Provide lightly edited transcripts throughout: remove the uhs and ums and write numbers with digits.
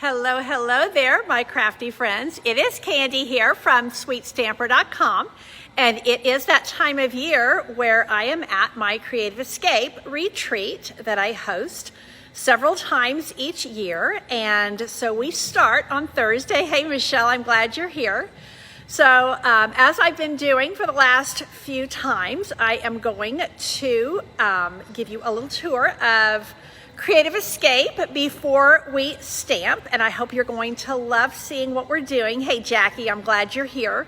Hello, hello there, my crafty friends. It is Candy here from SweetStamper.com, and it is that time of year where I am at my Creative Escape retreat that I host several times each year. And so we start on Thursday. Hey, Michelle, I'm glad you're here. So as I've been doing for the last few times, I am going to give you a little tour of Creative Escape before we stamp, and I hope you're going to love seeing what we're doing. Hey Jackie, I'm glad you're here.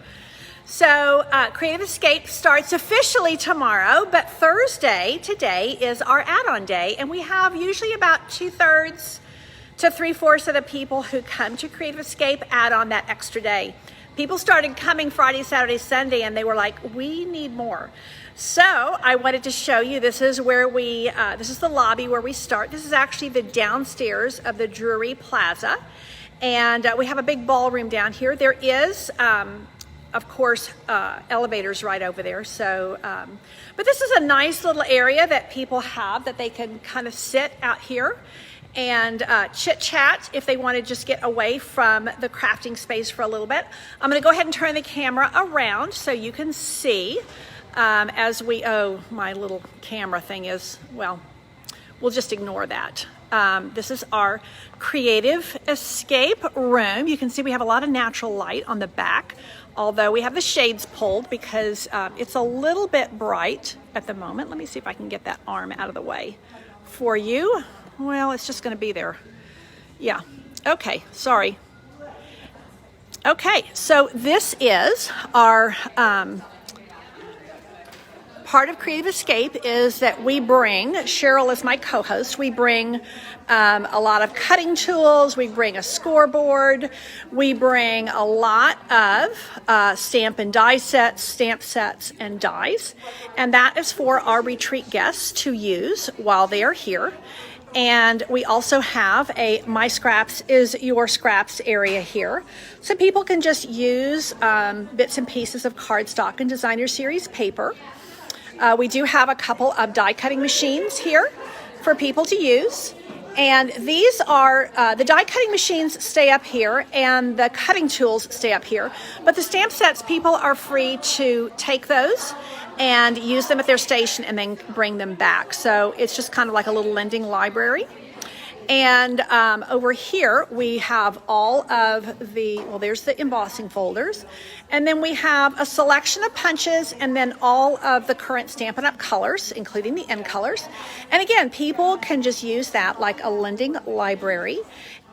So Creative Escape starts officially tomorrow, but Thursday today is our add-on day, and we have usually about 2/3 to 3/4 of the people who come to Creative Escape add on that extra day. People started coming Friday, Saturday, Sunday, and they were like, we need more. So I wanted to show you, this is where this is the lobby where we start. This is actually the downstairs of the Drury Plaza. And we have a big ballroom down here. There is, of course, elevators right over there. So, but this is a nice little area that people have that they can kind of sit out here and chit chat if they want to just get away from the crafting space for a little bit. I'm going to go ahead and turn the camera around so you can see my little camera thing is, well, we'll just ignore that. This is our Creative Escape room. You can see we have a lot of natural light on the back, although we have the shades pulled because it's a little bit bright at the moment. Let me see if I can get that arm out of the way for you. Well, it's just going to be there. Yeah. Okay. Sorry. Okay. So this is our part of Creative Escape is that we bring, Cheryl is my co-host, we bring a lot of cutting tools, we bring a scoreboard, we bring a lot of stamp and die sets, stamp sets, and dies. And that is for our retreat guests to use while they are here. And we also have a My Scraps is Your Scraps area here. So people can just use bits and pieces of cardstock and designer series paper. We do have a couple of die cutting machines here for people to use. And these are, the die cutting machines stay up here and the cutting tools stay up here. But the stamp sets, people are free to take those and use them at their station and then bring them back. So it's just kind of like a little lending library. And over here we have all of the, well, there's the embossing folders. And then we have a selection of punches and then all of the current Stampin' Up! Colors, including the end colors. And again, people can just use that like a lending library.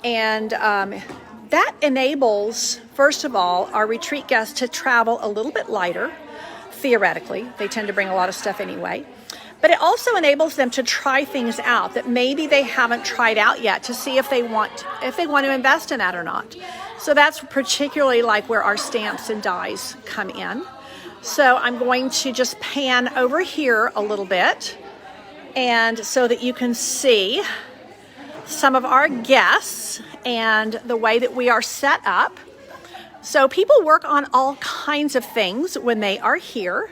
And that enables, first of all, our retreat guests to travel a little bit lighter, theoretically. They tend to bring a lot of stuff anyway. But it also enables them to try things out that maybe they haven't tried out yet to see if they want to invest in that or not. So that's particularly like where our stamps and dies come in. So I'm going to just pan over here a little bit, and so that you can see some of our guests and the way that we are set up. So people work on all kinds of things when they are here.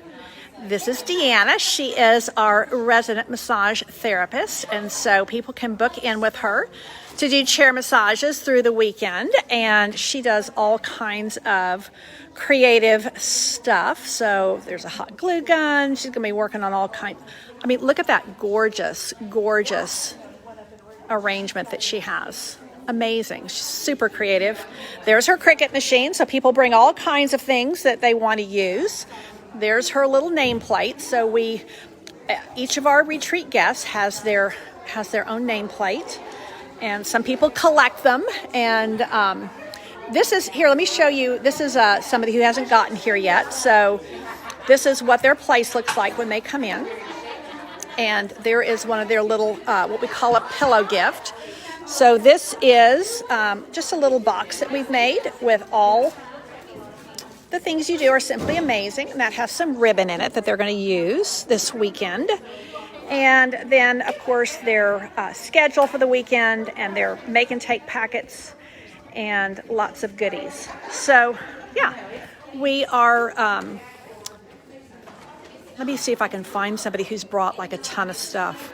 This is Deanna. She is our resident massage therapist, and so people can book in with her to do chair massages through the weekend, and she does all kinds of creative stuff. So there's a hot glue gun. She's going to be working on all kinds. I mean, look at that gorgeous, gorgeous arrangement that she has. Amazing. She's super creative. There's her Cricut machine, so people bring all kinds of things that they want to use. There's her little nameplate. So each of our retreat guests has their own nameplate, and some people collect them. And this is here. Let me show you. This is somebody who hasn't gotten here yet. So this is what their place looks like when they come in. And there is one of their little what we call a pillow gift. So this is just a little box that we've made with all the things you do are simply amazing, and that has some ribbon in it that they're going to use this weekend. And then, of course, their schedule for the weekend and their make and take packets and lots of goodies. So, yeah, we are, let me see if I can find somebody who's brought like a ton of stuff.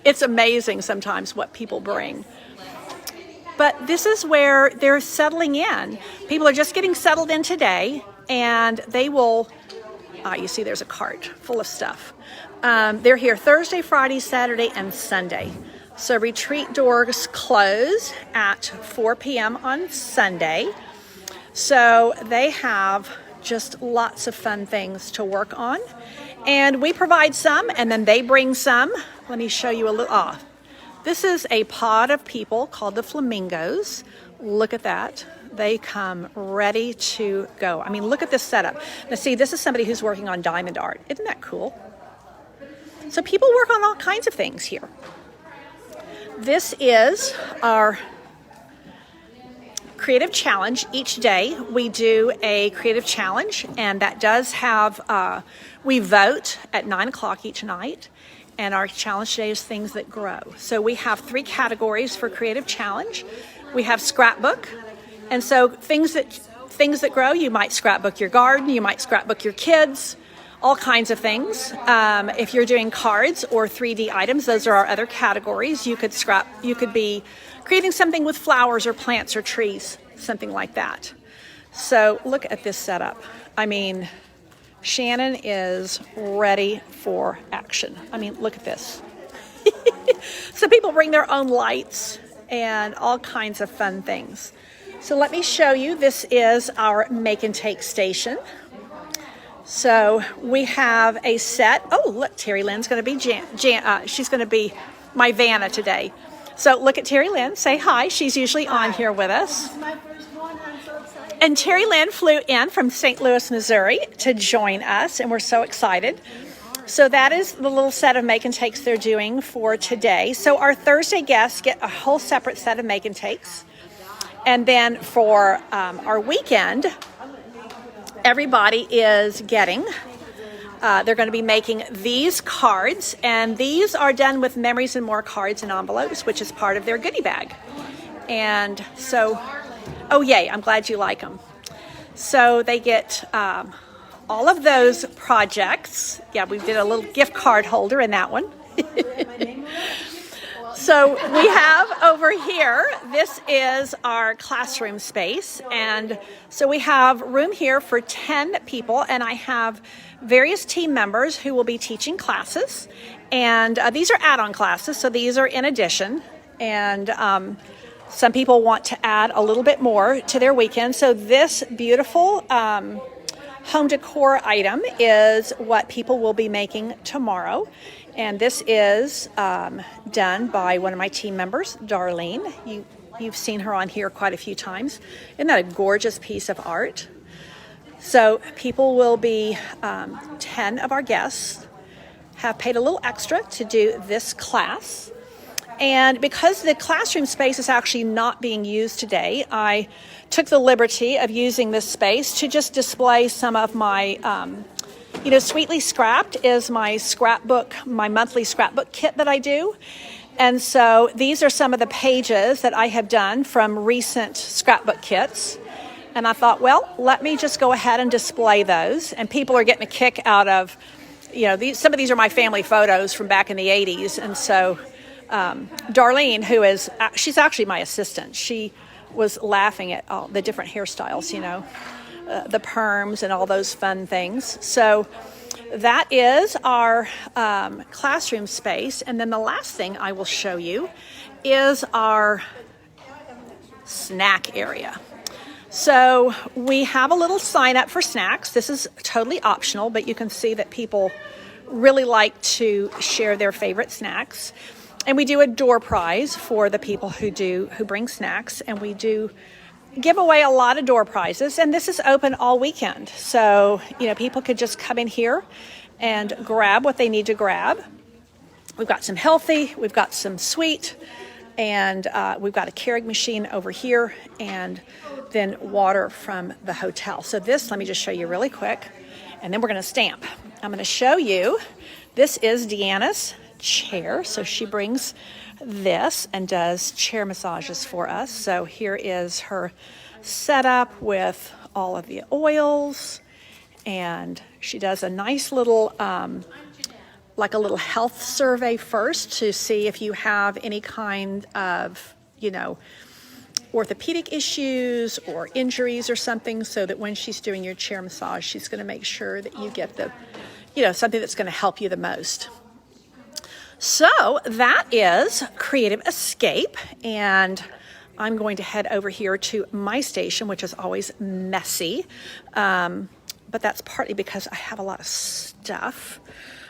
It's amazing sometimes what people bring. But this is where they're settling in. People are just getting settled in today, and they will, you see there's a cart full of stuff. They're here Thursday, Friday, Saturday, and Sunday. So retreat doors close at 4 p.m. on Sunday. So they have just lots of fun things to work on. And we provide some, and then they bring some. Let me show you a little. This is a pod of people called the flamingos. Look at that. They come ready to go. I mean, look at this setup. Now see, this is somebody who's working on diamond art. Isn't that cool? So people work on all kinds of things here. This is our creative challenge. Each day we do a creative challenge, and that does have, we vote at 9 o'clock each night, and our challenge today is things that grow. So we have 3 categories for creative challenge. We have scrapbook, and so things that grow, you might scrapbook your garden, you might scrapbook your kids, all kinds of things. If you're doing cards or 3D items, those are our other categories. You could be creating something with flowers or plants or trees, something like that. So look at this setup. I mean, Shannon is ready for action. I mean, look at this. So people bring their own lights and all kinds of fun things. So let me show you. This is our make and take station. So we have a set. Oh, look, Terry Lynn's going to be she's going to be my Vanna today. So look at Terry Lynn. Say hi. She's usually on here with us. This is my first one. I'm so excited. And Terry Lynn flew in from St. Louis, Missouri to join us, and we're so excited. So that is the little set of make and takes they're doing for today. So our Thursday guests get a whole separate set of make and takes. And then for our weekend, everybody is getting, they're going to be making these cards, and these are done with Memories and More cards and envelopes, which is part of their goodie bag. And so, oh yay, I'm glad you like them. So they get all of those projects. Yeah, we did a little gift card holder in that one. So we have over here, this is our classroom space. And so we have room here for 10 people, and I have various team members who will be teaching classes. And these are add-on classes, so these are in addition. And some people want to add a little bit more to their weekend. So this beautiful home decor item is what people will be making tomorrow. And this is done by one of my team members, Darlene. You've seen her on here quite a few times. Isn't that a gorgeous piece of art? So people will be, 10 of our guests have paid a little extra to do this class. And because the classroom space is actually not being used today, I took the liberty of using this space to just display some of my Sweetly Scrapped is my scrapbook, my monthly scrapbook kit that I do. And so these are some of the pages that I have done from recent scrapbook kits. And I thought, well, let me just go ahead and display those. And people are getting a kick out of, some of these are my family photos from back in the 80s. And so Darlene, she's actually my assistant. She was laughing at all the different hairstyles, the perms and all those fun things. So that is our classroom space. And then the last thing I will show you is our snack area. So we have a little sign up for snacks. This is totally optional, but you can see that people really like to share their favorite snacks. And we do a door prize for the people who bring snacks, and we do give away a lot of door prizes, and this is open all weekend. So, people could just come in here and grab what they need to grab. We've got some healthy, we've got some sweet, and we've got a Keurig machine over here, and then water from the hotel. So this, let me just show you really quick, and then we're going to stamp. I'm going to show you, this is Deanna's chair. So she brings this and does chair massages for us. So here is her setup with all of the oils, and she does a nice little like a little health survey first to see if you have any kind of orthopedic issues or injuries or something, so that when she's doing your chair massage, she's going to make sure that you get the, something that's going to help you the most. So that is Creative Escape, and I'm going to head over here to my station, which is always messy, but that's partly because I have a lot of stuff.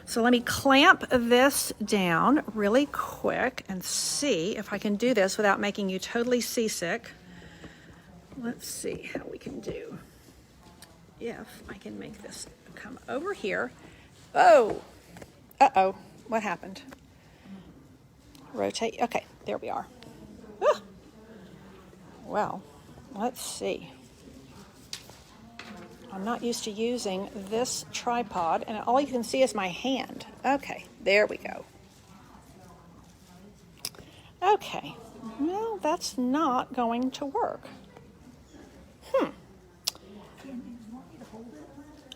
So let me clamp this down really quick and see if I can do this without making you totally seasick. Let's see how we can do. If I can make this come over here. Oh, uh-oh, what happened? Rotate, okay, there we are. Ah. Well, let's see. I'm not used to using this tripod, and all you can see is my hand. Okay, there we go. Okay, well, that's not going to work.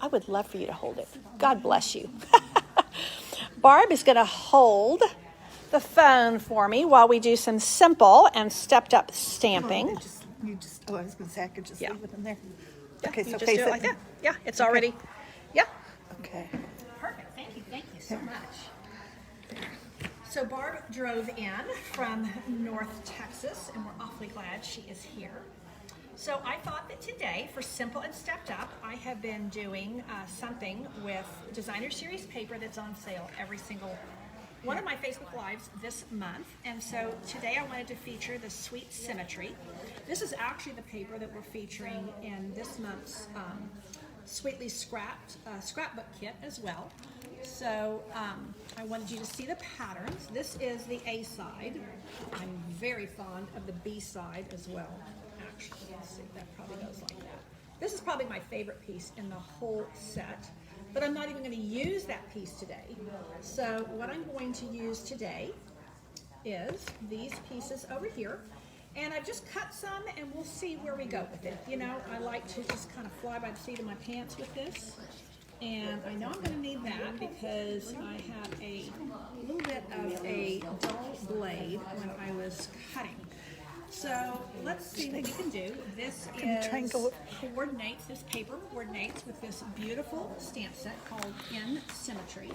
I would love for you to hold it. God bless you. Barb is going to hold the phone for me while we do some simple and stepped up stamping. I was going to say I could just leave it in there. Yeah, Okay, you so just do it like that. Yeah, it's already, yeah. Okay. Perfect, thank you so much. So Barb drove in from North Texas, and we're awfully glad she is here. So I thought that today, for Simple and Stepped Up, I have been doing something with Designer Series paper that's on sale every single one of my Facebook Lives this month. And so today I wanted to feature the Sweet Symmetry. This is actually the paper that we're featuring in this month's Sweetly Scrapped scrapbook kit as well. So I wanted you to see the patterns. This is the A side. I'm very fond of the B side as well. Actually, let's see, that probably goes like that. This is probably my favorite piece in the whole set, but I'm not even going to use that piece today. So what I'm going to use today is these pieces over here. And I've just cut some, and we'll see where we go with it. I like to just kind of fly by the seat of my pants with this. And I know I'm going to need that because I have a little bit of a dull blade when I was cutting. So let's see what we can do. This coordinates, this paper coordinates with this beautiful stamp set called In Symmetry.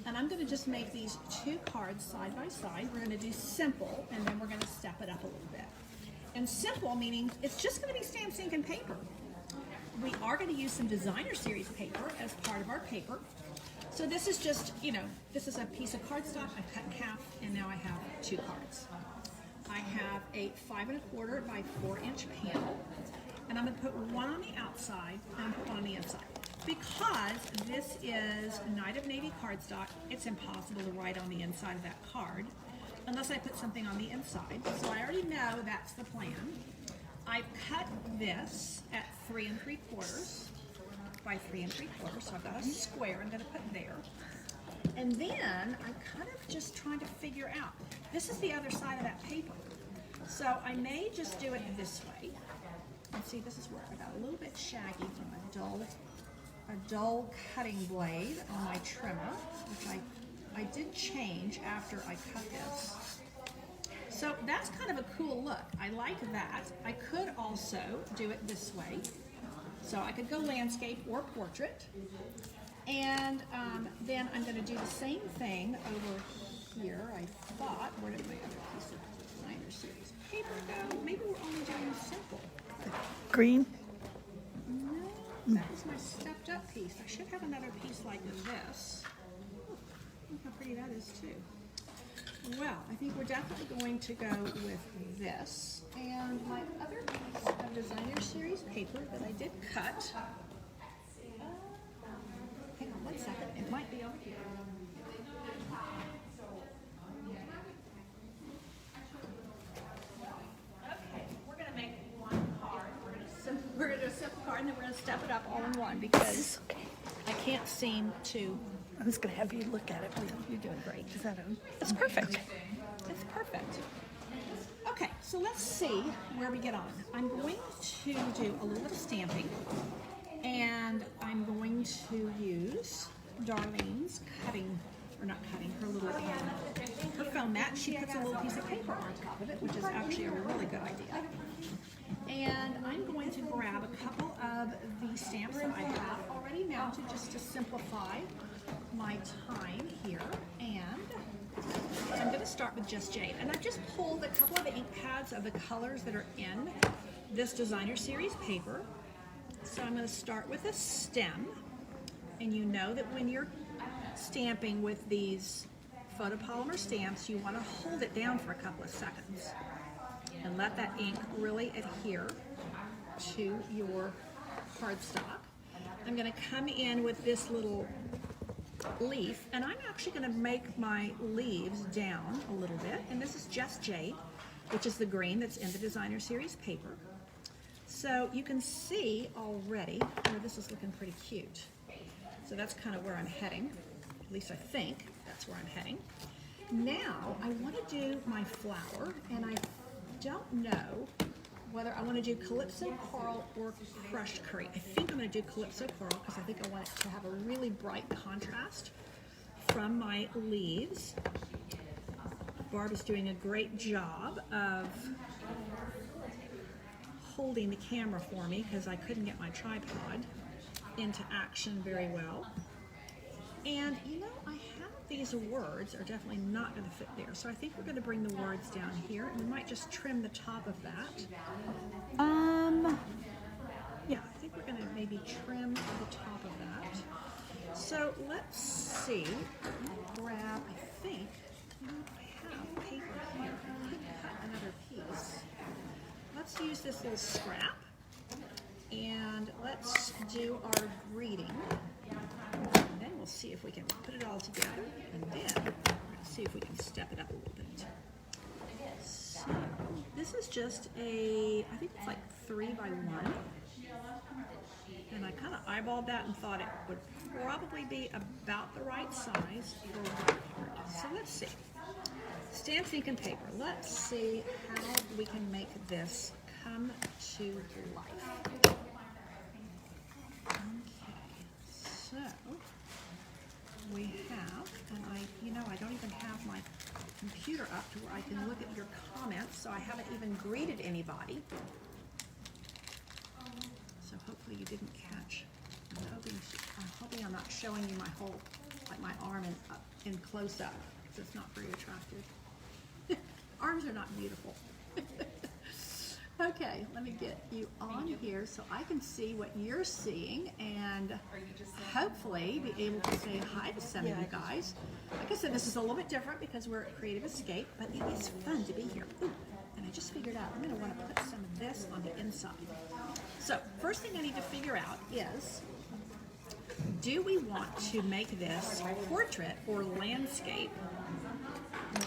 And I'm going to just make these two cards side by side. We're going to do simple, and then we're going to step it up a little bit. And simple meaning it's just going to be stamps, ink, and paper. We are going to use some Designer Series paper as part of our paper. So this is just, this is a piece of cardstock I cut in half, and now I have two cards. I have a 5 1/4 by 4 inch panel, and I'm going to put one on the outside and put one on the inside. Because this is Night of Navy cardstock, it's impossible to write on the inside of that card unless I put something on the inside. So I already know that's the plan. I've cut this at 3 3/4 by 3 3/4, so I've got a square I'm going to put there. And then I'm kind of just trying to figure out, this is the other side of that paper. So I may just do it this way. And see, this is where I got a little bit shaggy from a dull cutting blade on my trimmer, which I did change after I cut this. So that's kind of a cool look. I like that. I could also do it this way. So I could go landscape or portrait. And then I'm going to do the same thing over here. I thought, where did my other piece of Designer Series paper go? Maybe we're only doing simple. Green? No, that was my stepped up piece. I should have another piece like this. Look how pretty that is too. Well, I think we're definitely going to go with this. And my other piece of Designer Series paper that I did cut. Hang on 1 second, it might be over here. Okay, we're going to make one card. We're going to do a simple card, and then we're going to step it up all in one because I can't seem to. I was going to have you look at it. You're doing great. Is that on? It's perfect. It's perfect. Okay, so let's see where we get on. I'm going to do a little bit of stamping, and I'm going to use Darlene's her foam mat. She puts a little piece of paper on top of it, which is actually a really good idea. grab a couple of the stamps that I have already mounted just to simplify my time here. And I'm going to start with Just Jade. And I've just pulled a couple of the ink pads of the colors that are in this designer series paper. So I'm going to start with a stem. And you know that when you're stamping with these photopolymer stamps, you want to hold it down for a couple of seconds and let that ink really adhere to your cardstock. I'm going to come in with this little leaf, and I'm actually going to make my leaves down a little bit, and this is Just Jade, which is the green that's in the designer series paper. So you can see already where this is looking pretty cute. So that's kind of where I'm heading, at least I think that's where I'm heading. Now I want to do my flower, and I don't know whether I want to do Calypso Coral or Crushed Curry. I think I'm going to do Calypso Coral because I think I want it to have a really bright contrast from my leaves. Barb is doing a great job of holding the camera for me because I couldn't get my tripod into action very well. And you know, I have these words are definitely not going to fit there, so I think we're going to bring the words down here, and we might just trim the top of that. Yeah, I think we're going to maybe trim the top of that. So let's see. Grab, I think, you know, I have paper here. I could cut another piece. Let's use this little scrap, and let's do our greeting. And then we'll see if we can put it all together, and then we're going to see if we can step it up a little bit. So this is just a, I think it's like 3 by 1. And I kind of eyeballed that and thought it would probably be about the right size for one card. So let's see. Stamps, ink, and paper. Let's see how we can make this come to life. Okay, so we have, and I don't even have my computer up to where I can look at your comments, so I haven't even greeted anybody. So hopefully you didn't catch. I'm hoping I'm not showing you my whole, like my arm in close up, because it's not very attractive. Arms are not beautiful. Okay, let me get you on here so I can see what you're seeing and hopefully be able to say hi to some of you guys. Like I said, this is a little bit different because we're at Creative Escape, but it is fun to be here. Ooh, and I just figured out I'm going to want to put some of this on the inside. So first thing I need to figure out is, do we want to make this portrait or landscape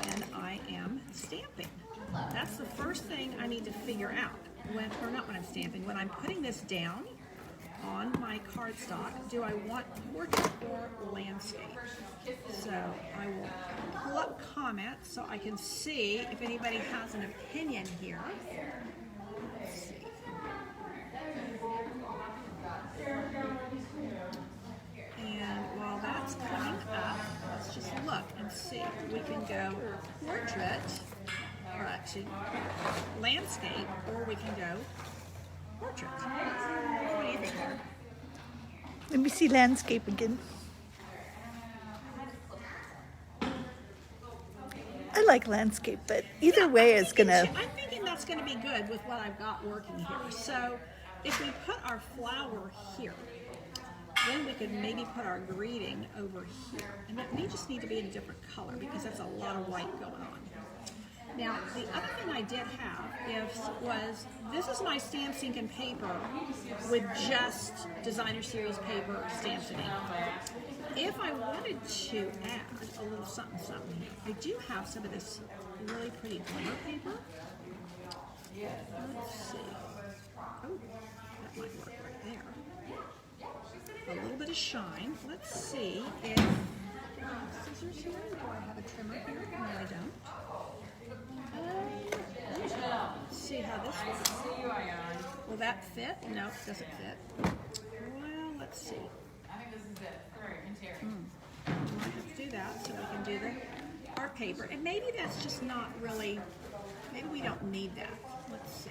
when I am stamping? That's the first thing I need to figure out, or not when I'm stamping, when I'm putting this down on my cardstock. Do I want portrait or landscape? So I will pull up comments so I can see if anybody has an opinion here. Let's see. And while that's coming up, let's just look and see. We can go portrait, or actually landscape, or we can go portrait. What do you think? Let me see landscape again. I like landscape, but either way is gonna. I'm thinking that's gonna be good with what I've got working here. So if we put our flower here, then we could maybe put our greeting over here. And that may just need to be in a different color because that's a lot of white going on. Now, the other thing I did have was, this is my stamp, ink, and paper with just designer series paper, stamps, and ink. If I wanted to add a little something, I do have some of this really pretty glitter paper. Let's see. Oh, that might work right there. A little bit of shine. Let's see if scissors here. Do I have a trimmer here? No, I don't. Let's see how this works. Will that fit? No, it doesn't fit. Well, let's see. I might have to do that so we can do our paper. And maybe that's just not really, maybe we don't need that. Let's see.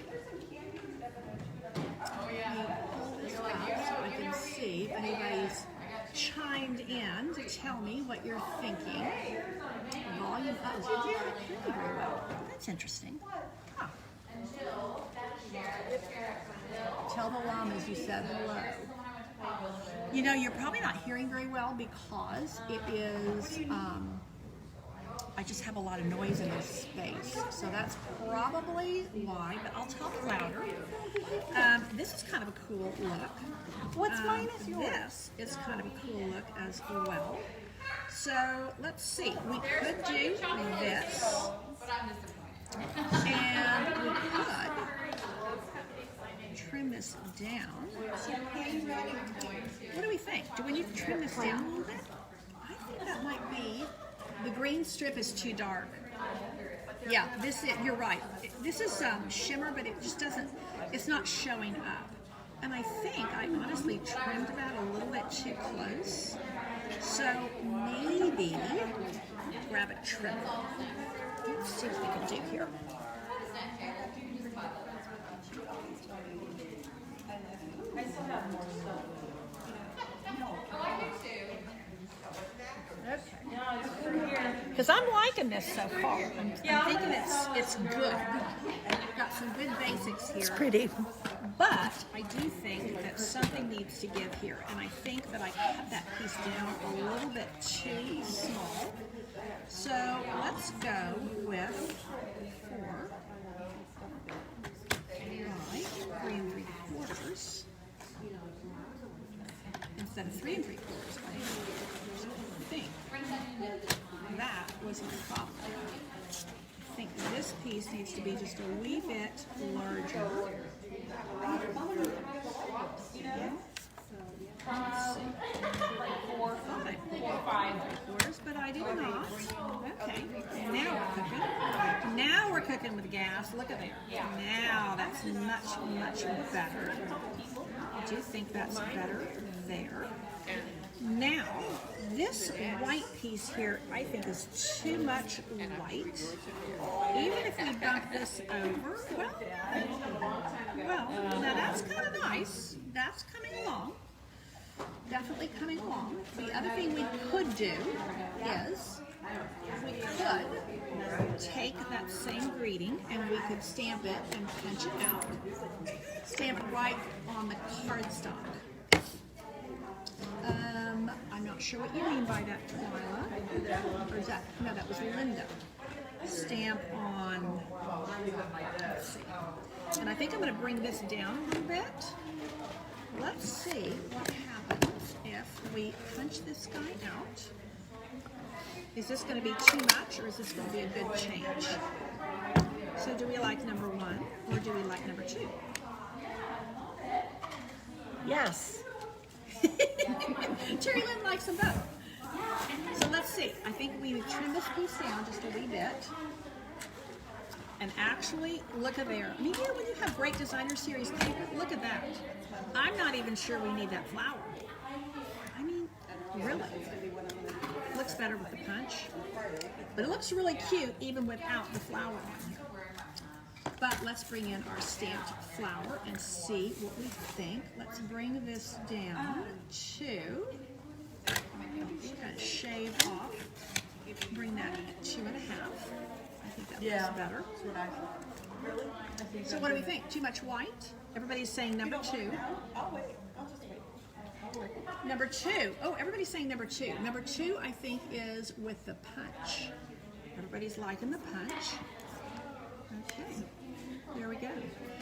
see if anybody's chimed in to tell me what you're thinking. Volume up. Oh, you can't hear me very well. That's interesting. Huh. Tell the llamas you said hello. You know, you're probably not hearing very well because it is, I just have a lot of noise in this space. So that's probably why, but I'll talk louder. This is kind of a cool look. What's mine is yours? This is kind of a cool look as well. So let's see, we could do this, and we could trim this down. What do we think? Do we need to trim this down a little bit? I think that might be, the green strip is too dark. Yeah, you're right. This is shimmer, but it just doesn't, it's not showing up. And I think I honestly trimmed that a little bit too close. So maybe grab a trimmer. Let's see what we can do here. Because I'm liking this so far. I'm thinking it's good. We've got some good basics here. It's pretty. But I do think that something needs to give here. And I think that I cut that piece down a little bit too small. So let's go with 4 by 3 3/4 instead of 3 3/4. I think that was my problem. I think this piece needs to be just a wee bit larger. Let's see. 4 5 3/4, but I did not. Okay, now we're cooking. Now we're cooking with gas. Look at there. Now that's much better. I do think that's better there. Now, this white piece here, I think, is too much white. Even if we bump this over, well, now that's kind of nice. That's coming along. Definitely coming along. The other thing we could do is we could take that same greeting and we could stamp it and punch it out. Stamp it right on the cardstock. I'm not sure what you mean by that, Twyla. Or is that, no, that was Linda. Stamp on, let's see. And I think I'm going to bring this down a little bit. Let's see what happens if we punch this guy out. Is this going to be too much or is this going to be a good change? So do we like number 1 or do we like number 2? Yes. Terry Lynn likes them both. So let's see. I think we trim this piece down just a wee bit. And actually, look at there. I mean, when you have great designer series paper, look at that. I'm not even sure we need that flower. I mean, really. Looks better with the punch. But it looks really cute even without the flower on here. But let's bring in our stamped flower and see what we think. Let's bring this down to, we're going to shave off, bring that at 2.5. I think that looks better. So what do we think? Too much white? Everybody's saying number 2. Number 2. Oh, everybody's saying number 2. Number 2, I think, is with the punch. Everybody's liking the punch. Okay. There we go.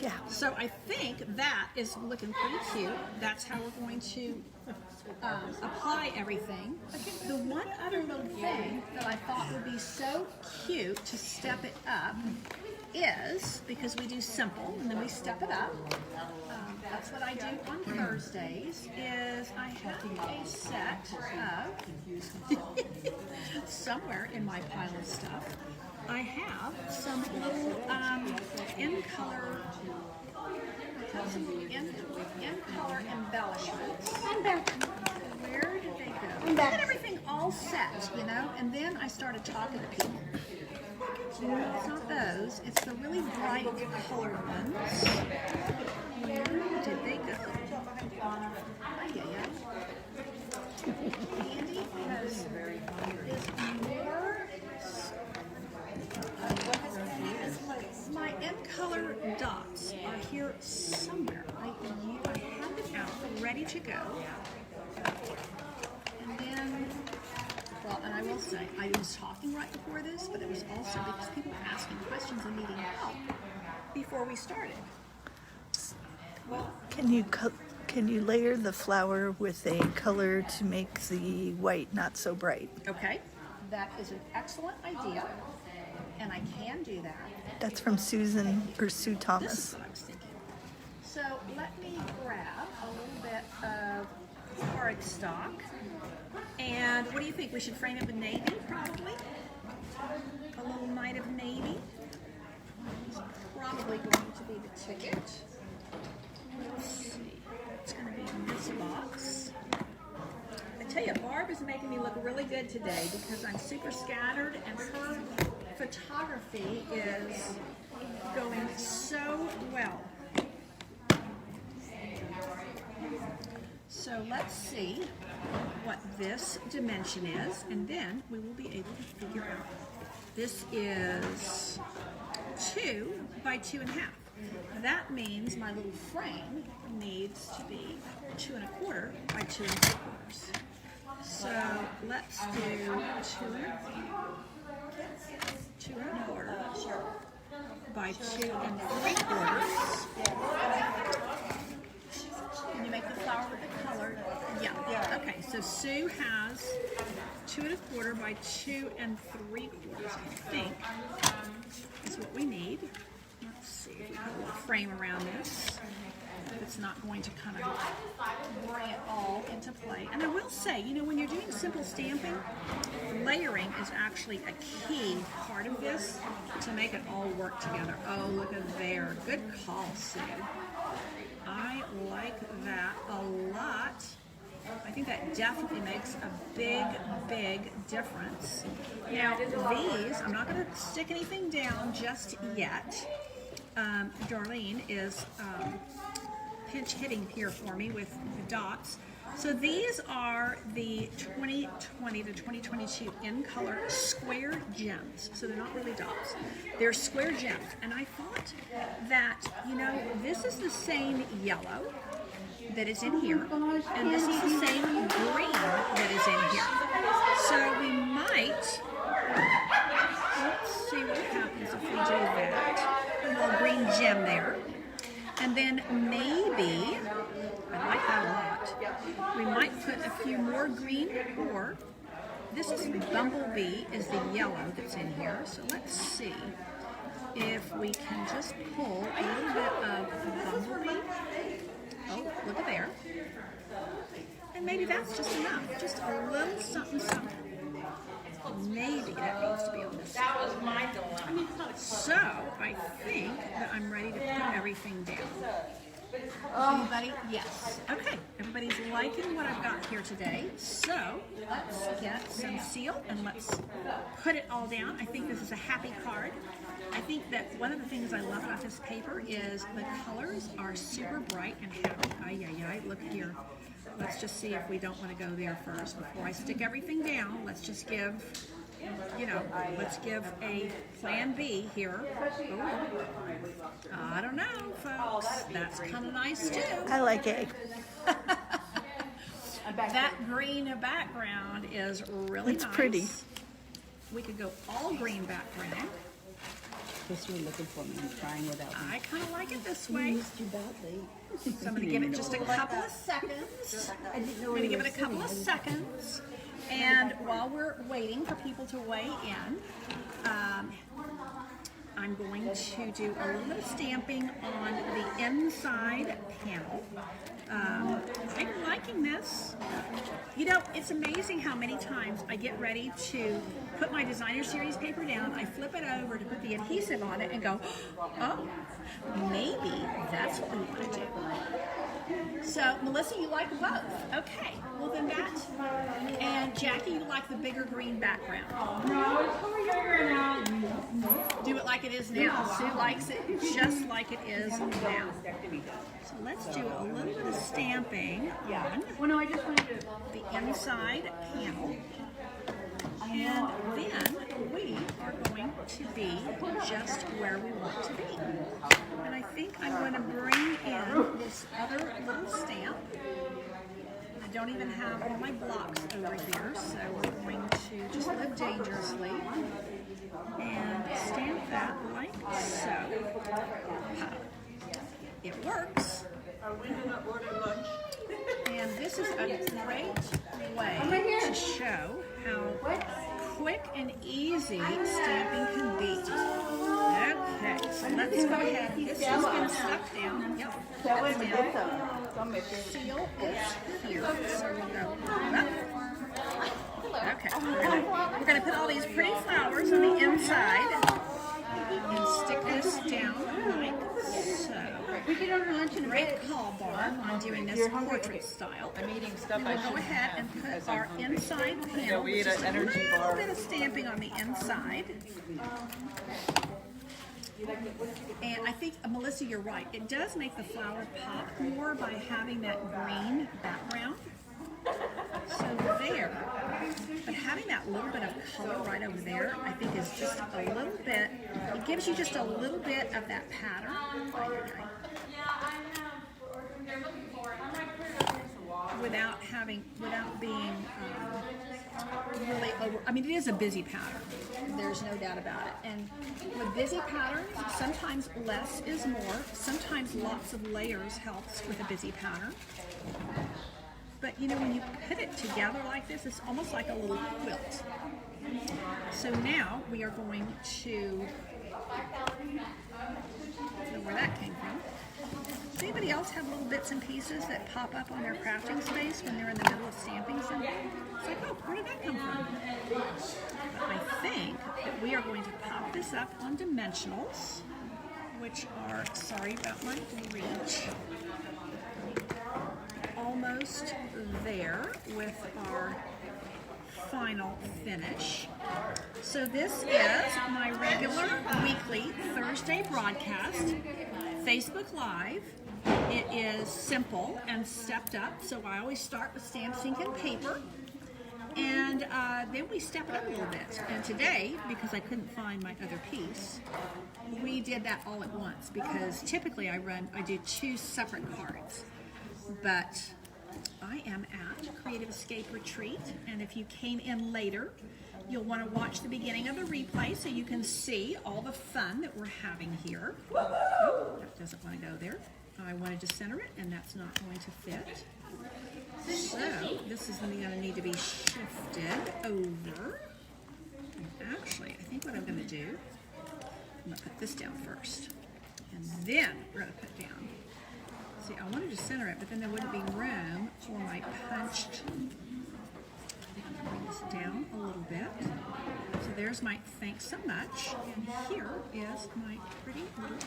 Yeah. So I think that is looking pretty cute. That's how we're going to apply everything. The one other little thing that I thought would be so cute to step it up is, because we do simple and then we step it up, that's what I do on Thursdays, is I have a set of, somewhere in my pile of stuff, I have some little in color embellishments. I'm back. Where did they go? I'm back. I had everything all set, you know, and then I started talking to people. It's not those, it's the really bright colored ones. Where did they go? Yeah. color dots are here somewhere. I have it out, ready to go. And then, well, and I will say, I was talking right before this, but it was also because people were asking questions and needing help before we started. Well, Can you layer the flower with a color to make the white not so bright? okay, that is an excellent idea, and I can do that. That's from Susan or Sue This is Thomas. what I was thinking. So let me grab a little bit of cardstock. And what do you think? We should frame it with navy, probably? A little night of navy. It's probably going to be the ticket. Let's see. It's going to be in this box. I tell you, Barb is making me look really good today because I'm super scattered and her photography is going so well. So let's see what this dimension is, and then we will be able to figure out. This is 2 by 2.5. That means my little frame needs to be 2 1/4 by 2 3/4. So let's do 2 1/4 by 2 3/4. Can you make the flower with the color? Yeah. Okay, so Sue has 2 1/4 by 2 3/4, I think, is what we need. Let's see if we put a little frame around this. It's not going to kind of bring it all into play. And I will say, you know, when you're doing simple stamping, layering is actually a key part of this to make it all work together. Oh, look at there. Good call, Sue. I like that a lot. I think that definitely makes a big, big difference. Now, these, I'm not going to stick anything down just yet. Darlene is pinch hitting here for me with the dots. So these are the 2020 to 2022 in color square gems. So they're not really dots. They're square gems. And I thought that, you know, this is the same yellow that is in here, and this is the same green that is in here. So we might, let's see what happens if we do that. A little green gem there. And then maybe, I like that a lot, we might put a few more green, or this is Bumblebee is the yellow that's in here. So let's see if we can just pull a little bit of Bumblebee. Oh, look at there. And maybe that's just enough. Just a little something, something. Maybe that needs to be on this side. So, I think that I'm ready to put everything down. Everybody? Yes. Okay, everybody's liking what I've got here today. So, let's get some seal and let's put it all down. I think this is a happy card. I think that one of the things I love about this paper is the colors are super bright and happy. Ay, look here. Let's just see if we don't want to go there first. Before I stick everything down, let's just give, you know, let's give a plan B here. Ooh. I don't know, folks. That's kind of nice, too. I like A. That green background is really nice. It's pretty. We could go all green background. This you're looking for me. I'm trying without me. I kind of like it this way. Missed you badly. So I'm going to give it just a couple of seconds. I'm going to give it a couple of seconds. And while we're waiting for people to weigh in, I'm going to do a little bit of stamping on the inside panel. I'm liking this. You know, it's amazing how many times I get ready to put my designer series paper down, I flip it over to put the adhesive on it and go, oh, maybe that's what we want to do. So, Melissa, you like both. Okay, well then that. And Jackie, you like the bigger green background. No, it's bigger now. Do it like it is now. Sue likes it just like it is now. So let's do a little bit of stamping on Well, no, I just wanted to. the inside panel. And then we are going to be just where we want to be. And I think I'm going to bring in this other little stamp. I don't even have all my blocks over here, so we're going to just live dangerously and stamp that like so. It works. And this is a great way to show how quick and easy stamping can be. Okay, so let's go ahead. This has been stuck down. Yep, that's down. Seal is here, so we'll go up. Okay, we're gonna put all these pretty flowers on the inside and stick this down like so. We can order lunch and Great call, Barb, on doing this portrait style. I'm eating stuff And I we'll go shouldn't ahead have and because put our I'm hungry. inside panel, we with eat just an a energy little bar. bit of stamping on the inside. And I think, Melissa, you're right. It does make the flower pop more by having that green background. So there. But having that little bit of color right over there, I think is just a little bit, it gives you just a little bit of that pattern. Without being really over, I mean, it is a busy pattern. There's no doubt about it. And with busy patterns, sometimes less is more. Sometimes lots of layers helps with a busy pattern. But you know, when you put it together like this, it's almost like a little quilt. So now we are going to, I don't know where that came from. Does anybody else have little bits and pieces that pop up on their crafting space when they're in the middle of stamping something? It's like, oh, where did that come from? But I think that we are going to pop this up on dimensionals, which are, sorry about my reach, almost there with our final finish. So this is my regular weekly Thursday broadcast, Facebook Live. It is simple and stepped up, so I always start with stamps, ink, and paper, and then we step it up a little bit. And today, because I couldn't find my other piece, we did that all at once, because typically I do 2 separate cards. But I am at Creative Escape Retreat, and if you came in later, you'll want to watch the beginning of the replay so you can see all the fun that we're having here. Oh, that doesn't want to go there. I wanted to center it, and that's not going to fit. So this is going to need to be shifted over. And actually, I think what I'm going to do, I'm going to put this down first, and then we're going to put down. See, I wanted to center it, but then there wouldn't be room for my punched. I'm going to bring this down a little bit. So there's my thanks so much, and here is my pretty little card.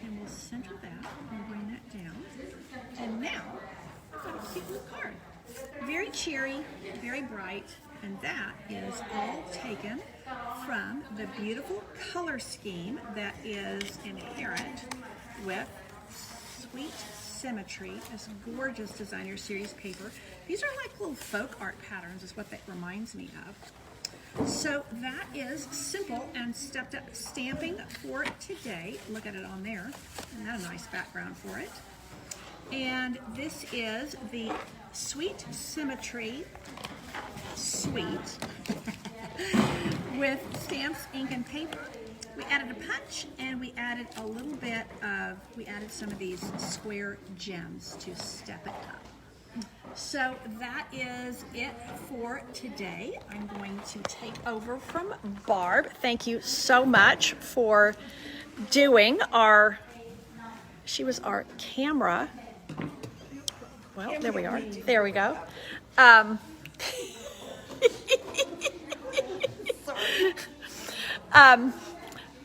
And we'll center that and bring that down. And now, I've got a cute little card. Very cheery, very bright, and that is all taken from the beautiful color scheme that is inherent with Sweet Symmetry, this gorgeous designer series paper. These are like little folk art patterns is what that reminds me of. So that is simple and stepped up stamping for today. Look at it on there. Isn't that a nice background for it? And this is the Sweet Symmetry Suite with stamps, ink, and paper. We added a punch, and we added a little bit of, we added some of these square gems to step it up. So that is it for today. I'm going to take over from Barb. Thank you so much for doing our, she was our camera. Well, there we are. There we go.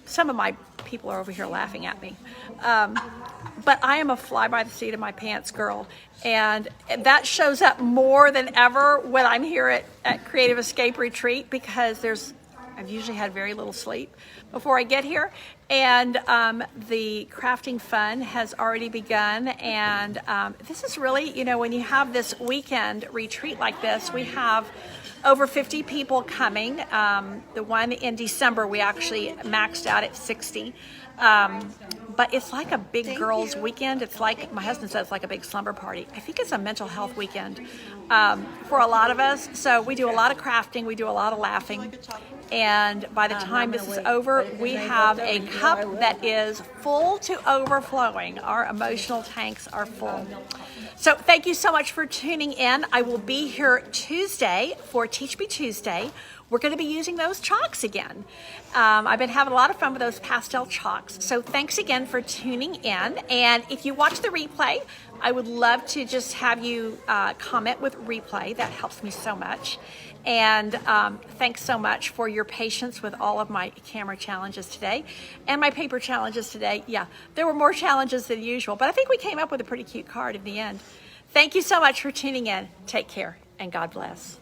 Some of my people are over here laughing at me. But I am a fly by the seat of my pants girl. And that shows up more than ever when I'm here at Creative Escape Retreat, because I've usually had very little sleep before I get here. And the crafting fun has already begun. And this is really, you know, when you have this weekend retreat like this, we have over 50 people coming. The one in December, we actually maxed out at 60. But it's like a big girls' weekend. It's like, my husband says, like a big slumber party. I think it's a mental health weekend for a lot of us. So we do a lot of crafting. We do a lot of laughing. And by the time this is over, we have a cup that is full to overflowing. Our emotional tanks are full. So thank you so much for tuning in. I will be here Tuesday for Teach Me Tuesday. We're going to be using those chalks again. I've been having a lot of fun with those pastel chalks. So thanks again for tuning in. And if you watch the replay, I would love to just have you comment with replay. That helps me so much. And thanks so much for your patience with all of my camera challenges today and my paper challenges today. Yeah, there were more challenges than usual, but I think we came up with a pretty cute card in the end. Thank you so much for tuning in. Take care and God bless.